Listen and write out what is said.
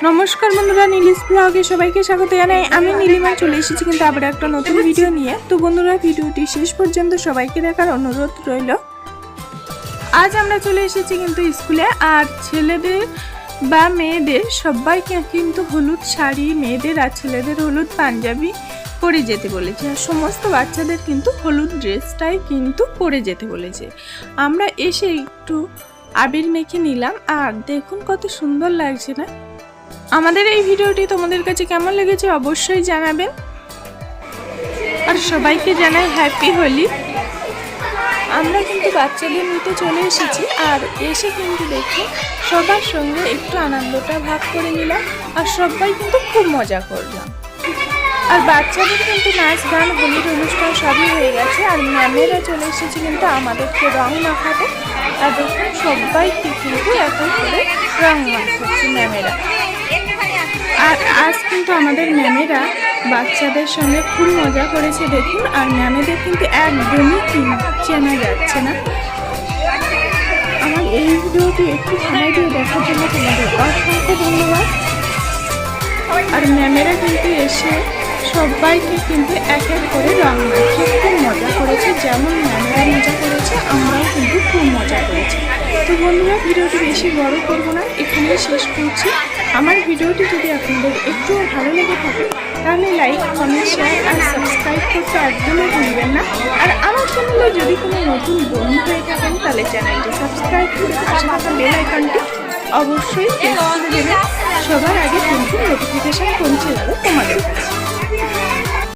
নমস্কার বন্ধুরা, নীলিস ব্লগে সবাইকে স্বাগত জানাই। আমি নীলিমা চলে এসেছি কিন্তু আবার একটা নতুন ভিডিও নিয়ে। তো বন্ধুরা, ভিডিওটি শেষ পর্যন্ত সবাইকে দেখার অনুরোধ রইল। আজ আমরা চলে এসেছি কিন্তু স্কুলে, আর ছেলেদের বা মেয়েদের সবাইকে কিন্তু হলুদ শাড়ি, মেয়েদের আর ছেলেদের হলুদ পাঞ্জাবি পরে যেতে বলেছে, আর সমস্ত বাচ্চাদের কিন্তু হলুদ ড্রেসটাই কিন্তু পরে যেতে বলেছে। আমরা এসে একটু আবির মেখে নিলাম, আর দেখুন কত সুন্দর লাগছে না। আমাদের এই ভিডিওটি তোমাদের কাছে কেমন লেগেছে অবশ্যই জানাবেন, আর সবাইকে জানাই হ্যাপি হোলি। আমরা কিন্তু বাচ্চাদের নিতে চলে এসেছি, আর এসে কিন্তু দেখে সবার সঙ্গে একটু আনন্দটা ভাগ করে নিলাম, আর সবাই কিন্তু খুব মজা করলাম। আর বাচ্চাদের কিন্তু নাচ গান, হোলির অনুষ্ঠান সবই হয়ে গেছে, আর ম্যামেরা চলে এসেছে কিন্তু আমাদেরকে রং মাখাতে। আর দেখুন সবাইকে কিন্তু এখন করে রং মাখাচ্ছে ম্যামেরা। আর আজ কিন্তু আমাদের ম্যামেরা বাচ্চাদের সঙ্গে খুব মজা করেছে দেখুন, আর ম্যামেদের কিন্তু একদমই চেনা যাচ্ছে না। আমার এই ভিডিওটি একটু সময় দিয়ে দেখার জন্য তোমাদের অসংখ্য ধন্যবাদ। আর ম্যামেরা কিন্তু এসে সবাইকে কিন্তু এক এক করে রং মাখিয়ে খুব মজা করেছে। যেমন ম্যামেরা মজা করেছে, আমরাও কিন্তু খুব মজা করেছি। তো বন্ধুরা, ভিডিওটি বেশি বড় করব না, এখানেই শেষ করছি। আমার ভিডিওটি যদি আপনাদের একটু ভালো লেগে থাকে তাহলে লাইক, কমেন্ট, শেয়ার আর সাবস্ক্রাইব করতে একদমই ভুলবেন না। আর আমার চ্যানেলে যদি কোনো নতুন বন্ধু হয়ে থাকেন তাহলে চ্যানেলটি সাবস্ক্রাইব করে পাশে থাকা বেল আইকনটি অবশ্যই প্রেস করে দেবেন। সবার আগে কিন্তু নোটিফিকেশন পৌঁছে যাবে তোমাদের কাছে।